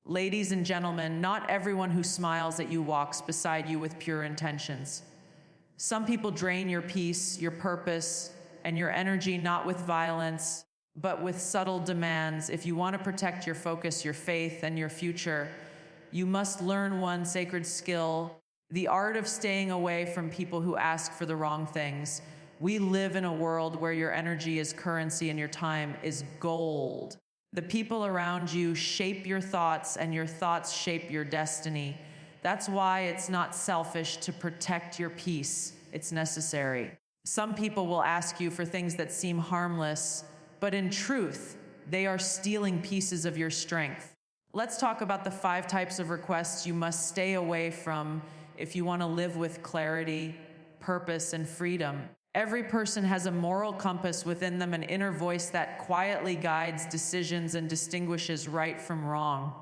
Ladies and gentlemen, not everyone who smiles at you walks beside you with pure intentions. Some people drain your peace, your purpose, and your energy not with violence, but with subtle demands. If you want to protect your focus, your faith, and your future, you must learn one sacred skill: the art of staying away from people who ask for the wrong things. We live in a world where your energy is currency and your time is gold. The people around you shape your thoughts, and your thoughts shape your destiny. That's why it's not selfish to protect your peace. It's necessary. Some people will ask you for things that seem harmless, but in truth, they are stealing pieces of your strength. Let's talk about the 5 types of requests you must stay away from if you want to live with clarity, purpose, and freedom. Every person has a moral compass within them, an inner voice that quietly guides decisions and distinguishes right from wrong.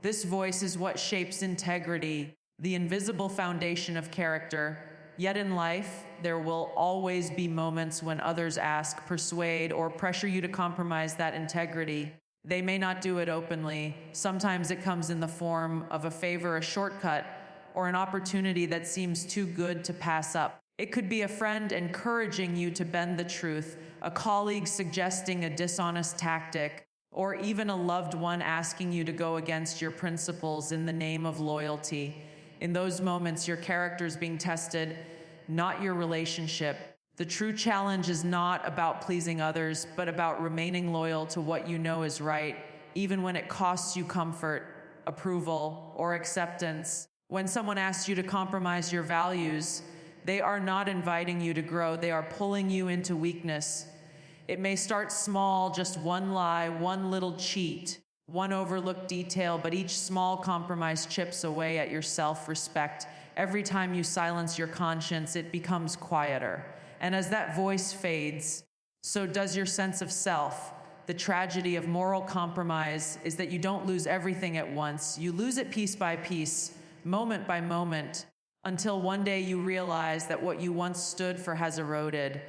This voice is what shapes integrity, the invisible foundation of character. Yet in life, there will always be moments when others ask, persuade, or pressure you to compromise that integrity. They may not do it openly. Sometimes it comes in the form of a favor, a shortcut, or an opportunity that seems too good to pass up. It could be a friend encouraging you to bend the truth, a colleague suggesting a dishonest tactic, or even a loved one asking you to go against your principles in the name of loyalty. In those moments, your character is being tested, not your relationship. The true challenge is not about pleasing others, but about remaining loyal to what you know is right, even when it costs you comfort, approval, or acceptance. When someone asks you to compromise your values, they are not inviting you to grow. They are pulling you into weakness. It may start small, just one lie, one little cheat, one overlooked detail, but each small compromise chips away at your self-respect. Every time you silence your conscience, it becomes quieter. And as that voice fades, so does your sense of self. The tragedy of moral compromise is that you don't lose everything at once. You lose it piece by piece, moment by moment, until one day you realize that what you once stood for has eroded.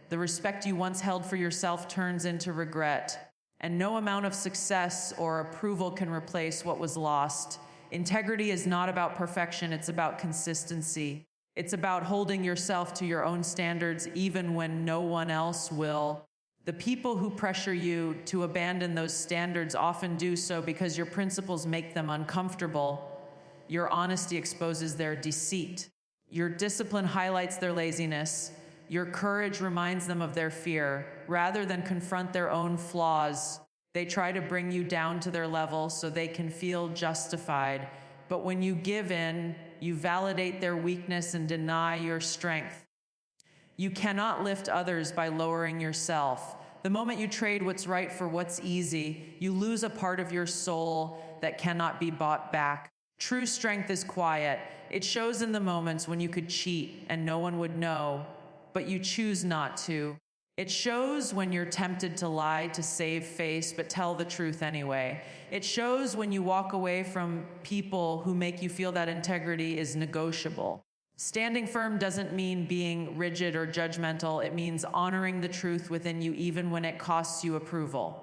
The respect you once held for yourself turns into regret, and no amount of success or approval can replace what was lost. Integrity is not about perfection, it's about consistency. It's about holding yourself to your own standards even when no one else will. The people who pressure you to abandon those standards often do so because your principles make them uncomfortable. Your honesty exposes their deceit. Your discipline highlights their laziness. Your courage reminds them of their fear. Rather than confront their own flaws, they try to bring you down to their level so they can feel justified. But when you give in, you validate their weakness and deny your strength. You cannot lift others by lowering yourself. The moment you trade what's right for what's easy, you lose a part of your soul that cannot be bought back. True strength is quiet. It shows in the moments when you could cheat and no one would know, but you choose not to. It shows when you're tempted to lie to save face, but tell the truth anyway. It shows when you walk away from people who make you feel that integrity is negotiable. Standing firm doesn't mean being rigid or judgmental. It means honoring the truth within you even when it costs you approval.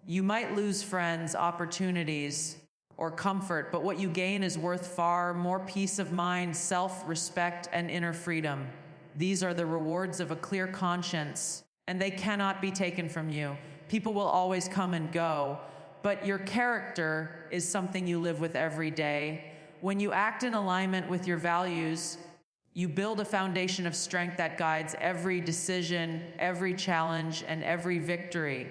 You might lose friends, opportunities, or comfort, but what you gain is worth far more: peace of mind, self-respect, and inner freedom. These are the rewards of a clear conscience, and they cannot be taken from you. People will always come and go, but your character is something you live with every day. When you act in alignment with your values, you build a foundation of strength that guides every decision, every challenge, and every victory.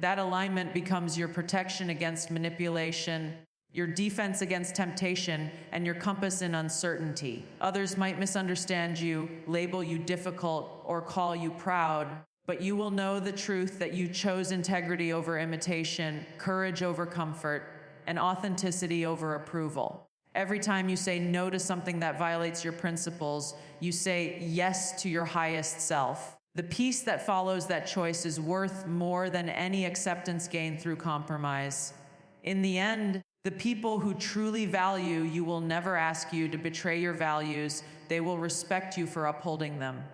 That alignment becomes your protection against manipulation, your defense against temptation, and your compass in uncertainty. Others might misunderstand you, label you difficult, or call you proud, but you will know the truth that you chose integrity over imitation, courage over comfort, and authenticity over approval. Every time you say no to something that violates your principles, you say yes to your highest self. The peace that follows that choice is worth more than any acceptance gained through compromise. In the end, the people who truly value you will never ask you to betray your values. They will respect you for upholding them.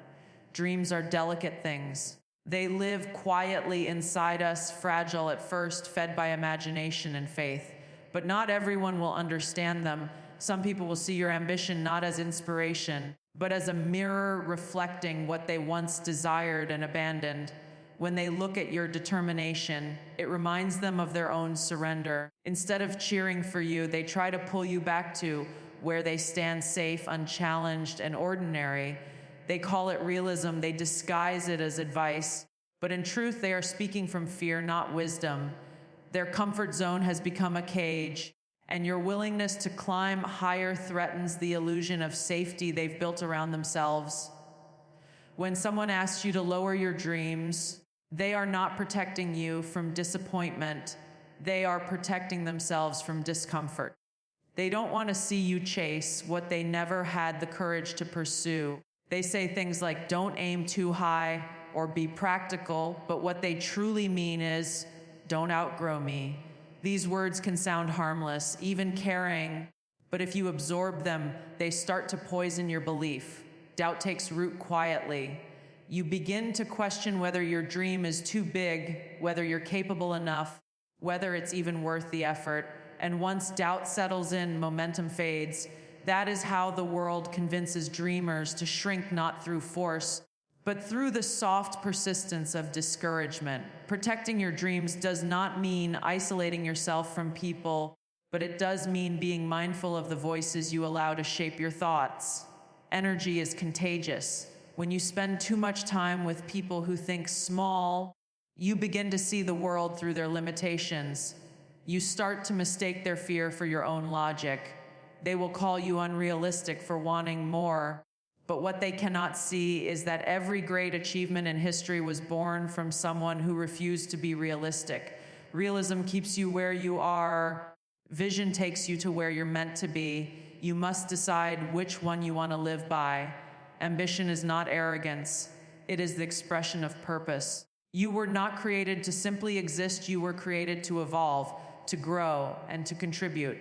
Dreams are delicate things. They live quietly inside us, fragile at first, fed by imagination and faith. but not everyone will understand them. Some people will see your ambition not as inspiration, but as a mirror reflecting what they once desired and abandoned. When they look at your determination, it reminds them of their own surrender. Instead of cheering for you, they try to pull you back to where they stand safe, unchallenged, and ordinary. They call it realism, they disguise it as advice, but in truth, they are speaking from fear, not wisdom. Their comfort zone has become a cage, and your willingness to climb higher threatens the illusion of safety they've built around themselves. When someone asks you to lower your dreams, they are not protecting you from disappointment. They are protecting themselves from discomfort. They don't want to see you chase what they never had the courage to pursue. They say things like, don't aim too high or be practical, but what they truly mean is, don't outgrow me. These words can sound harmless, even caring, but if you absorb them, they start to poison your belief. Doubt takes root quietly. You begin to question whether your dream is too big, whether you're capable enough, whether it's even worth the effort. And once doubt settles in, momentum fades. That is how the world convinces dreamers to shrink not through force, but through the soft persistence of discouragement. Protecting your dreams does not mean isolating yourself from people, but it does mean being mindful of the voices you allow to shape your thoughts. Energy is contagious. When you spend too much time with people who think small, you begin to see the world through their limitations. You start to mistake their fear for your own logic. They will call you unrealistic for wanting more. But what they cannot see is that every great achievement in history was born from someone who refused to be realistic. Realism keeps you where you are. Vision takes you to where you're meant to be. You must decide which one you want to live by. Ambition is not arrogance. It is the expression of purpose. You were not created to simply exist. You were created to evolve, to grow, and to contribute.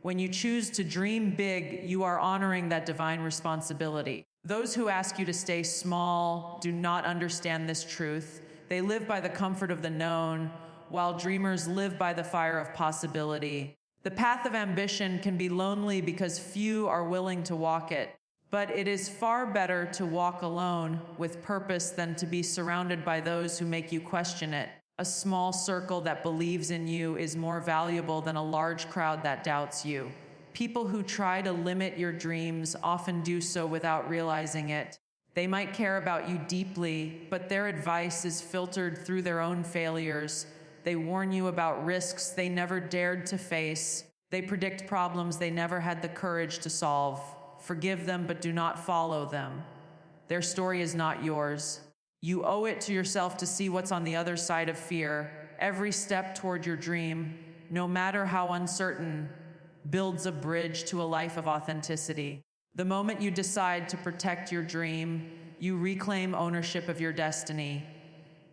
When you choose to dream big, you are honoring that divine responsibility. Those who ask you to stay small do not understand this truth. They live by the comfort of the known, while dreamers live by the fire of possibility. The path of ambition can be lonely because few are willing to walk it. But it is far better to walk alone with purpose than to be surrounded by those who make you question it. A small circle that believes in you is more valuable than a large crowd that doubts you. People who try to limit your dreams often do so without realizing it. They might care about you deeply, but their advice is filtered through their own failures. They warn you about risks they never dared to face. They predict problems they never had the courage to solve. Forgive them, but do not follow them. Their story is not yours. You owe it to yourself to see what's on the other side of fear. Every step toward your dream, no matter how uncertain, builds a bridge to a life of authenticity. The moment you decide to protect your dream, you reclaim ownership of your destiny.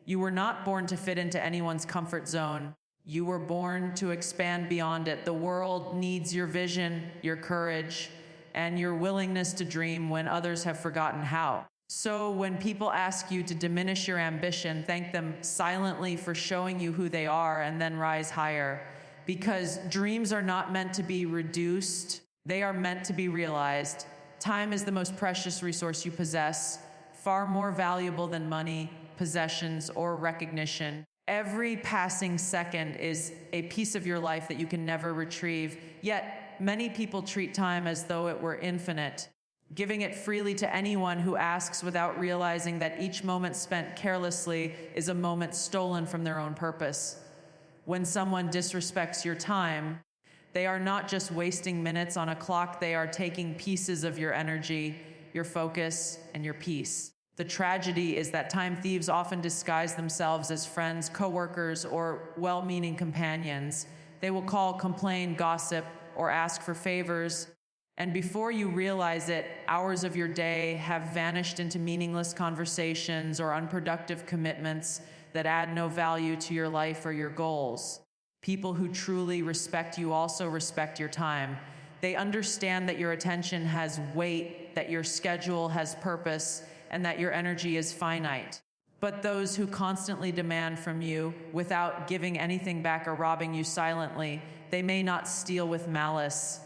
You were not born to fit into anyone's comfort zone. You were born to expand beyond it. The world needs your vision, your courage, and your willingness to dream when others have forgotten how. So when people ask you to diminish your ambition, thank them silently for showing you who they are and then rise higher. Because dreams are not meant to be reduced, they are meant to be realized. Time is the most precious resource you possess, far more valuable than money, possessions, or recognition. Every passing second is a piece of your life that you can never retrieve, yet many people treat time as though it were infinite, giving it freely to anyone who asks without realizing that each moment spent carelessly is a moment stolen from their own purpose. When someone disrespects your time, they are not just wasting minutes on a clock, they are taking pieces of your energy, your focus, and your peace. The tragedy is that time thieves often disguise themselves as friends, coworkers, or well-meaning companions. They will call, complain, gossip, or ask for favors, and before you realize it, hours of your day have vanished into meaningless conversations or unproductive commitments that add no value to your life or your goals. People who truly respect you also respect your time. They understand that your attention has weight, that your schedule has purpose, and that your energy is finite. But those who constantly demand from you without giving anything back or robbing you silently, They may not steal with malice,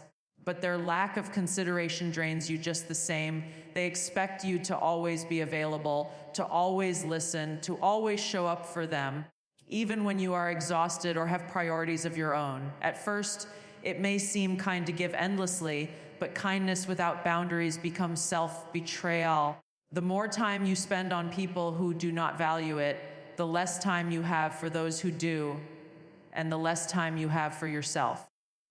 but their lack of consideration drains you just the same. They expect you to always be available, to always listen, to always show up for them, even when you are exhausted or have priorities of your own. At first, it may seem kind to give endlessly, but kindness without boundaries becomes self-betrayal. The more time you spend on people who do not value it, the less time you have for those who do, and the less time you have for yourself.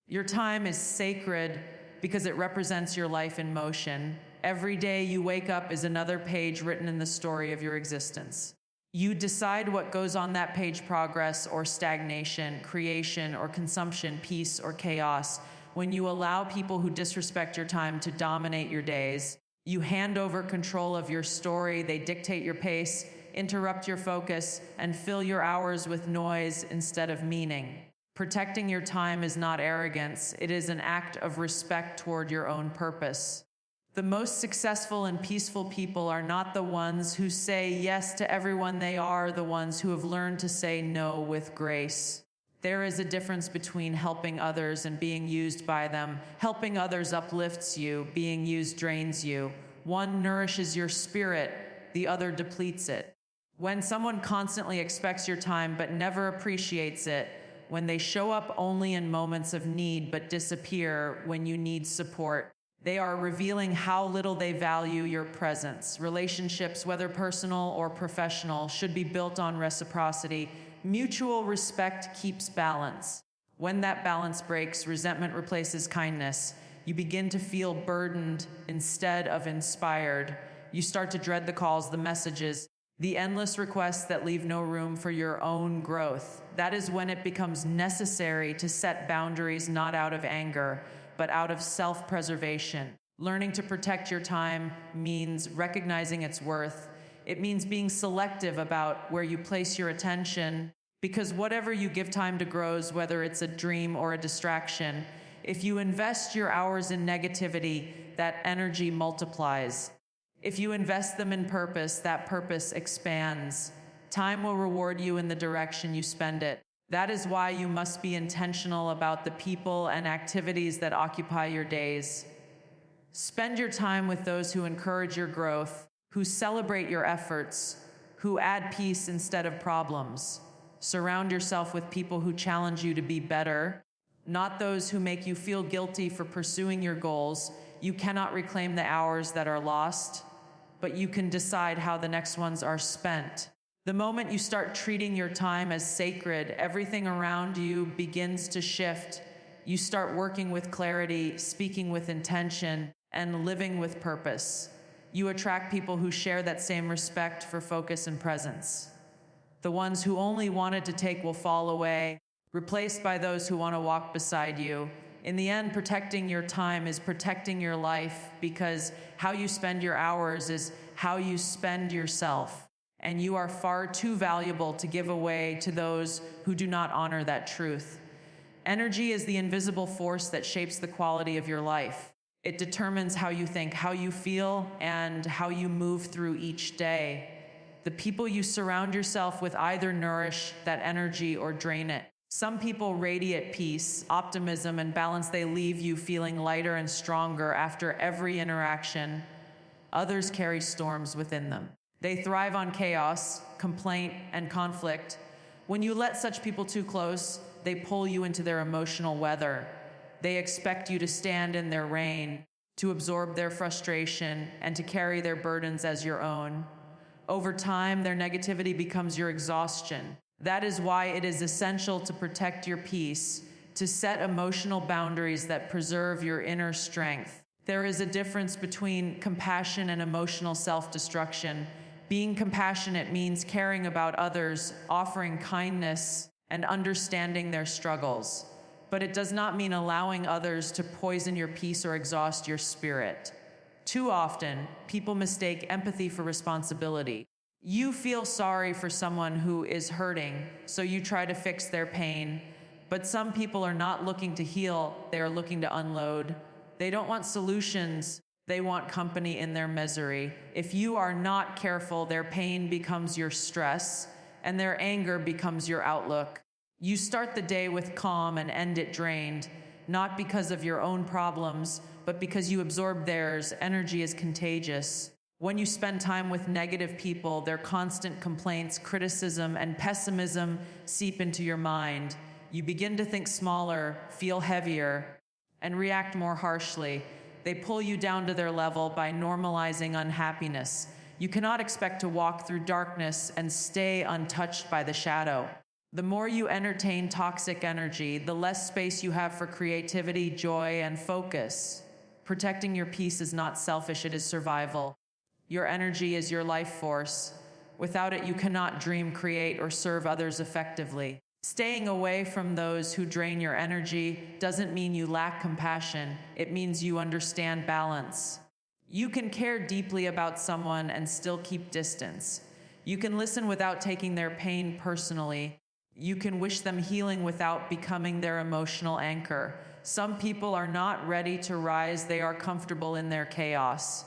Your time is sacred because it represents your life in motion. Every day you wake up is another page written in the story of your existence. You decide what goes on that page: progress or stagnation, creation or consumption, peace or chaos. When you allow people who disrespect your time to dominate your days, you hand over control of your story. They dictate your pace, interrupt your focus, and fill your hours with noise instead of meaning. Protecting your time is not arrogance. It is an act of respect toward your own purpose. The most successful and peaceful people are not the ones who say yes to everyone. They are the ones who have learned to say no with grace. There is a difference between helping others and being used by them. Helping others uplifts you. Being used drains you. One nourishes your spirit, the other depletes it. When someone constantly expects your time but never appreciates it, when they show up only in moments of need but disappear when you need support, they are revealing how little they value your presence. Relationships, whether personal or professional, should be built on reciprocity. Mutual respect keeps balance. When that balance breaks, resentment replaces kindness. You begin to feel burdened instead of inspired. You start to dread the calls, the messages, the endless requests that leave no room for your own growth. That is when it becomes necessary to set boundaries, not out of anger, but out of self-preservation. Learning to protect your time means recognizing its worth. It means being selective about where you place your attention, because whatever you give time to grows, whether it's a dream or a distraction. If you invest your hours in negativity, that energy multiplies. If you invest them in purpose, that purpose expands. Time will reward you in the direction you spend it. That is why you must be intentional about the people and activities that occupy your days. Spend your time with those who encourage your growth, who celebrate your efforts, who add peace instead of problems. Surround yourself with people who challenge you to be better, not those who make you feel guilty for pursuing your goals. You cannot reclaim the hours that are lost, but you can decide how the next ones are spent. The moment you start treating your time as sacred, everything around you begins to shift. You start working with clarity, speaking with intention, and living with purpose. You attract people who share that same respect for focus and presence. The ones who only wanted to take will fall away, replaced by those who want to walk beside you. In the end, protecting your time is protecting your life, because how you spend your hours is how you spend yourself. And you are far too valuable to give away to those who do not honor that truth. Energy is the invisible force that shapes the quality of your life. It determines how you think, how you feel, and how you move through each day. The people you surround yourself with either nourish that energy or drain it. Some people radiate peace, optimism, and balance. They leave you feeling lighter and stronger after every interaction. Others carry storms within them. They thrive on chaos, complaint, and conflict. When you let such people too close, they pull you into their emotional weather. They expect you to stand in their rain, to absorb their frustration, and to carry their burdens as your own. Over time, their negativity becomes your exhaustion. That is why it is essential to protect your peace, to set emotional boundaries that preserve your inner strength. There is a difference between compassion and emotional self-destruction. Being compassionate means caring about others, offering kindness, and understanding their struggles. But it does not mean allowing others to poison your peace or exhaust your spirit. Too often, people mistake empathy for responsibility. You feel sorry for someone who is hurting, so you try to fix their pain. But some people are not looking to heal, they are looking to unload. They don't want solutions, they want company in their misery. If you are not careful, their pain becomes your stress, and their anger becomes your outlook. You start the day with calm and end it drained, not because of your own problems, but because you absorb theirs. Energy is contagious. When you spend time with negative people, their constant complaints, criticism, and pessimism seep into your mind. You begin to think smaller, feel heavier, and react more harshly. They pull you down to their level by normalizing unhappiness. You cannot expect to walk through darkness and stay untouched by the shadow. The more you entertain toxic energy, the less space you have for creativity, joy, and focus. Protecting your peace is not selfish, it is survival. Your energy is your life force. Without it, you cannot dream, create, or serve others effectively. Staying away from those who drain your energy doesn't mean you lack compassion. It means you understand balance. You can care deeply about someone and still keep distance. You can listen without taking their pain personally. You can wish them healing without becoming their emotional anchor. Some people are not ready to rise, they are comfortable in their chaos.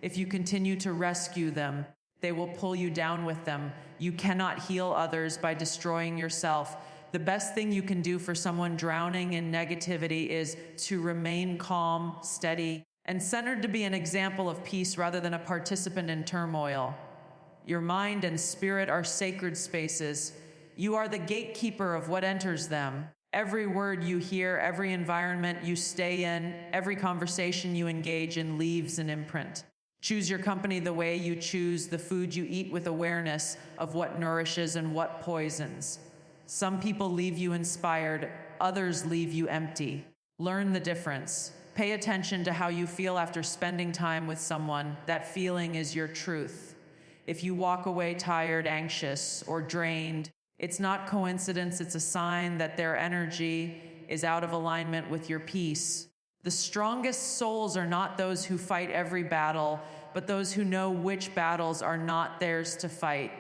If you continue to rescue them, they will pull you down with them. You cannot heal others by destroying yourself. The best thing you can do for someone drowning in negativity is to remain calm, steady, and centered, to be an example of peace rather than a participant in turmoil. Your mind and spirit are sacred spaces. You are the gatekeeper of what enters them. Every word you hear, every environment you stay in, every conversation you engage in leaves an imprint. Choose your company the way you choose the food you eat, with awareness of what nourishes and what poisons. Some people leave you inspired, others leave you empty. Learn the difference. Pay attention to how you feel after spending time with someone. That feeling is your truth. If you walk away tired, anxious, or drained, it's not coincidence, it's a sign that their energy is out of alignment with your peace. The strongest souls are not those who fight every battle, but those who know which battles are not theirs to fight.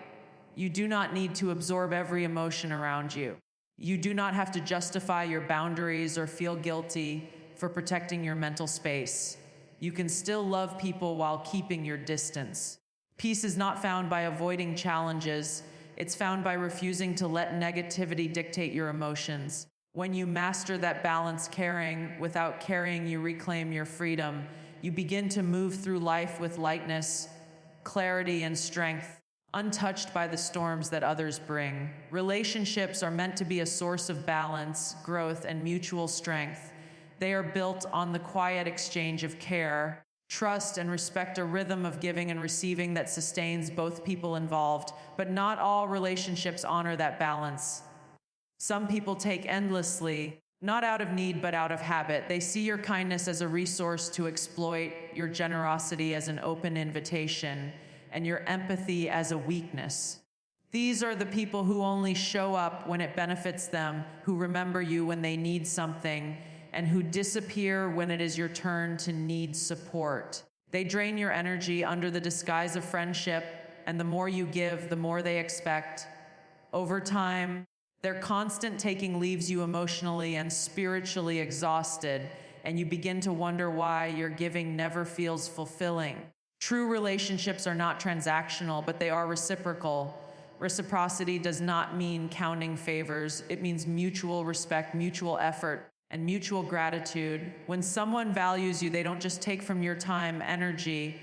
You do not need to absorb every emotion around you. You do not have to justify your boundaries or feel guilty for protecting your mental space. You can still love people while keeping your distance. Peace is not found by avoiding challenges. It's found by refusing to let negativity dictate your emotions. When you master that balance, caring without carrying, you reclaim your freedom. You begin to move through life with lightness, clarity, and strength, untouched by the storms that others bring. Relationships are meant to be a source of balance, growth, and mutual strength. They are built on the quiet exchange of care, trust, and respect, a rhythm of giving and receiving that sustains both people involved. But not all relationships honor that balance. Some people take endlessly, not out of need, but out of habit. They see your kindness as a resource to exploit, your generosity as an open invitation, and your empathy as a weakness. These are the people who only show up when it benefits them, who remember you when they need something, and who disappear when it is your turn to need support. They drain your energy under the disguise of friendship, and the more you give, the more they expect. Over time, their constant taking leaves you emotionally and spiritually exhausted, and you begin to wonder why your giving never feels fulfilling. True relationships are not transactional, but they are reciprocal. Reciprocity does not mean counting favors. It means mutual respect, mutual effort, and mutual gratitude. When someone values you, they don't just take from your time, energy,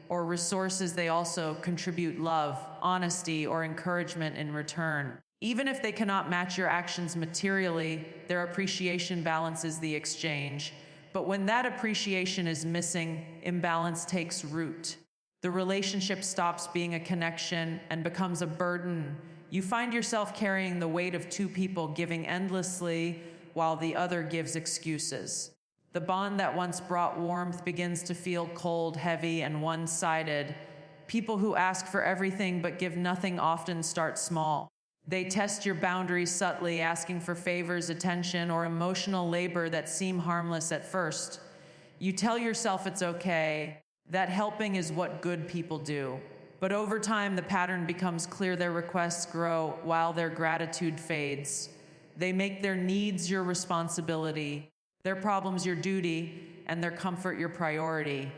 or resources. They also contribute love, honesty, or encouragement in return. Even if they cannot match your actions materially, their appreciation balances the exchange. But when that appreciation is missing, imbalance takes root. The relationship stops being a connection and becomes a burden. You find yourself carrying the weight of two people, giving endlessly while the other gives excuses. The bond that once brought warmth begins to feel cold, heavy, and one-sided. People who ask for everything but give nothing often start small. They test your boundaries subtly, asking for favors, attention, or emotional labor that seem harmless at first. You tell yourself it's okay, that helping is what good people do. But over time, the pattern becomes clear. Their requests grow while their gratitude fades. They make their needs your responsibility, their problems your duty, and their comfort your priority.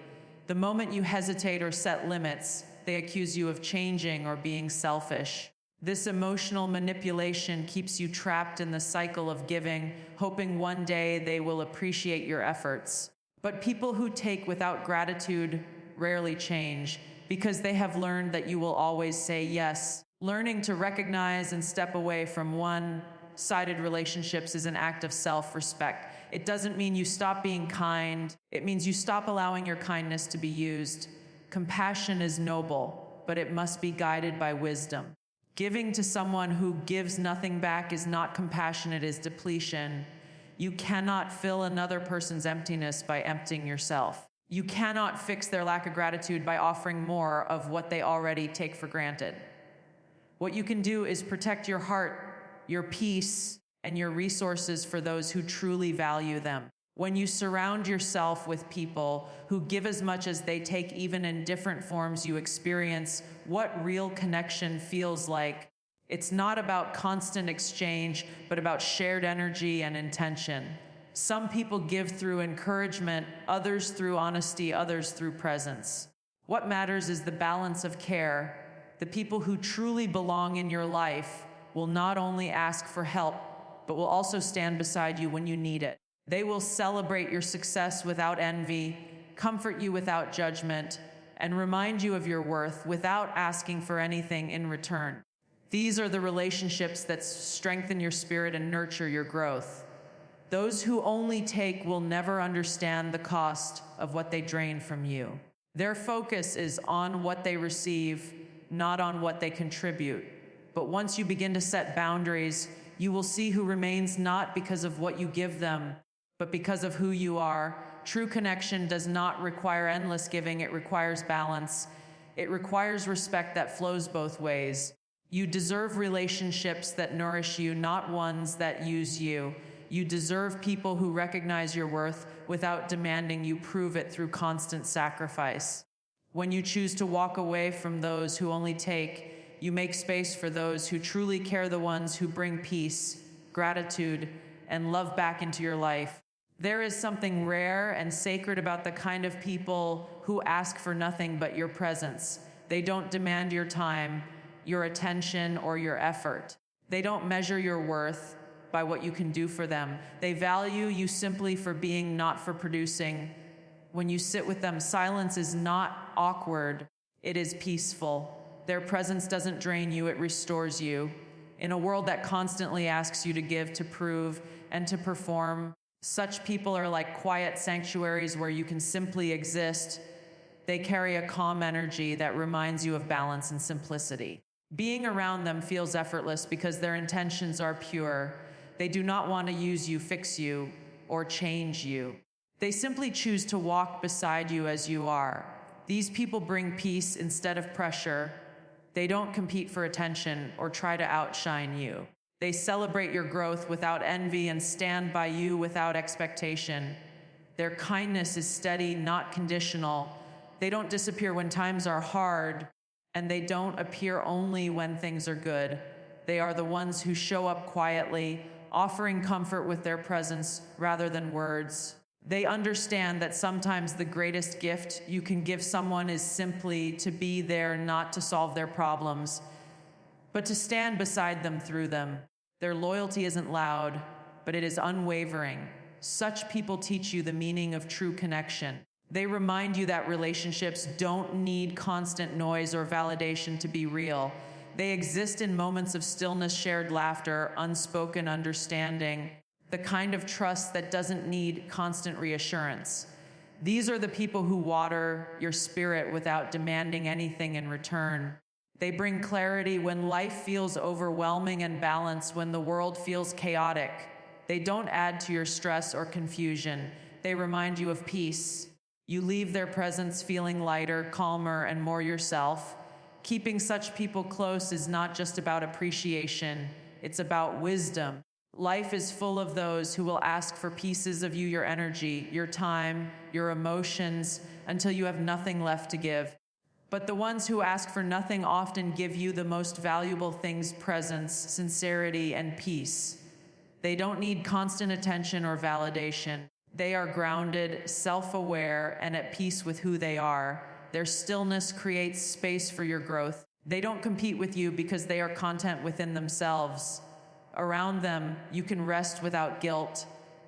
The moment you hesitate or set limits, they accuse you of changing or being selfish. This emotional manipulation keeps you trapped in the cycle of giving, hoping one day they will appreciate your efforts. But people who take without gratitude rarely change because they have learned that you will always say yes. Learning to recognize and step away from one-sided relationships is an act of self-respect. It doesn't mean you stop being kind. It means you stop allowing your kindness to be used. Compassion is noble, but it must be guided by wisdom. Giving to someone who gives nothing back is not compassion, it is depletion. You cannot fill another person's emptiness by emptying yourself. You cannot fix their lack of gratitude by offering more of what they already take for granted. What you can do is protect your heart, your peace, and your resources for those who truly value them. When you surround yourself with people who give as much as they take, even in different forms, you experience what real connection feels like. It's not about constant exchange, but about shared energy and intention. Some people give through encouragement, others through honesty, others through presence. What matters is the balance of care. The people who truly belong in your life will not only ask for help, but will also stand beside you when you need it. They will celebrate your success without envy, comfort you without judgment, and remind you of your worth without asking for anything in return. These are the relationships that strengthen your spirit and nurture your growth. Those who only take will never understand the cost of what they drain from you. Their focus is on what they receive, not on what they contribute. But once you begin to set boundaries, you will see who remains not because of what you give them, but because of who you are. True connection does not require endless giving, it requires balance. It requires respect that flows both ways. You deserve relationships that nourish you, not ones that use you. You deserve people who recognize your worth without demanding you prove it through constant sacrifice. When you choose to walk away from those who only take, you make space for those who truly care, the ones who bring peace, gratitude, and love back into your life. There is something rare and sacred about the kind of people who ask for nothing but your presence. They don't demand your time, your attention, or your effort. They don't measure your worth by what you can do for them. They value you simply for being, not for producing. When you sit with them, silence is not awkward, it is peaceful. Their presence doesn't drain you, it restores you. In a world that constantly asks you to give, to prove, and to perform, such people are like quiet sanctuaries where you can simply exist. They carry a calm energy that reminds you of balance and simplicity. Being around them feels effortless because their intentions are pure. They do not want to use you, fix you, or change you. They simply choose to walk beside you as you are. These people bring peace instead of pressure. They don't compete for attention or try to outshine you. They celebrate your growth without envy and stand by you without expectation. Their kindness is steady, not conditional. They don't disappear when times are hard, and they don't appear only when things are good. They are the ones who show up quietly, offering comfort with their presence rather than words. They understand that sometimes the greatest gift you can give someone is simply to be there, not to solve their problems, but to stand beside them through them. Their loyalty isn't loud, but it is unwavering. Such people teach you the meaning of true connection. They remind you that relationships don't need constant noise or validation to be real. They exist in moments of stillness, shared laughter, unspoken understanding, the kind of trust that doesn't need constant reassurance. These are the people who water your spirit without demanding anything in return. They bring clarity when life feels overwhelming and balance when the world feels chaotic. They don't add to your stress or confusion. They remind you of peace. You leave their presence feeling lighter, calmer, and more yourself. Keeping such people close is not just about appreciation, it's about wisdom. Life is full of those who will ask for pieces of you, your energy, your time, your emotions, until you have nothing left to give. But the ones who ask for nothing often give you the most valuable things: presence, sincerity, and peace. They don't need constant attention or validation. They are grounded, self-aware, and at peace with who they are. Their stillness creates space for your growth. They don't compete with you because they are content within themselves. Around them, you can rest without guilt,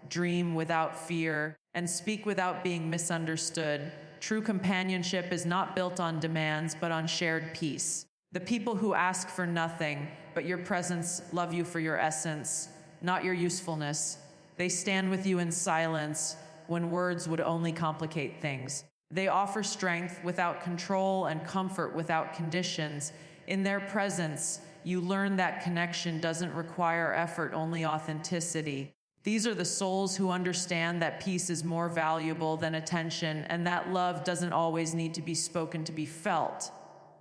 dream without fear, and speak without being misunderstood. True companionship is not built on demands, but on shared peace. The people who ask for nothing but your presence love you for your essence, not your usefulness. They stand with you in silence when words would only complicate things. They offer strength without control and comfort without conditions. In their presence, you learn that connection doesn't require effort, only authenticity. These are the souls who understand that peace is more valuable than attention, and that love doesn't always need to be spoken to be felt.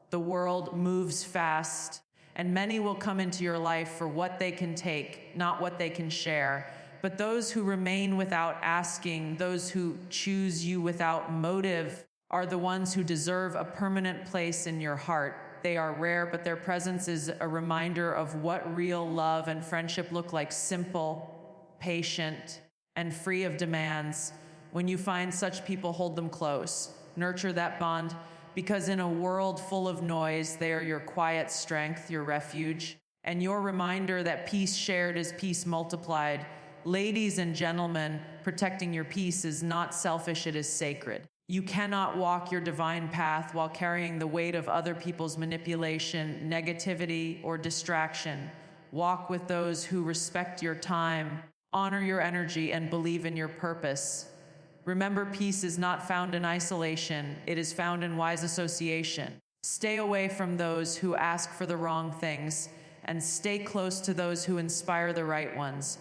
The world moves fast, and many will come into your life for what they can take, not what they can share. But those who remain without asking, those who choose you without motive, are the ones who deserve a permanent place in your heart. They are rare, but their presence is a reminder of what real love and friendship look like: simple, patient, and free of demands. When you find such people, hold them close. Nurture that bond, because in a world full of noise, they are your quiet strength, your refuge, and your reminder that peace shared is peace multiplied. Ladies and gentlemen, protecting your peace is not selfish, it is sacred. You cannot walk your divine path while carrying the weight of other people's manipulation, negativity, or distraction. Walk with those who respect your time, honor your energy, and believe in your purpose. Remember, peace is not found in isolation, it is found in wise association. Stay away from those who ask for the wrong things, and stay close to those who inspire the right ones.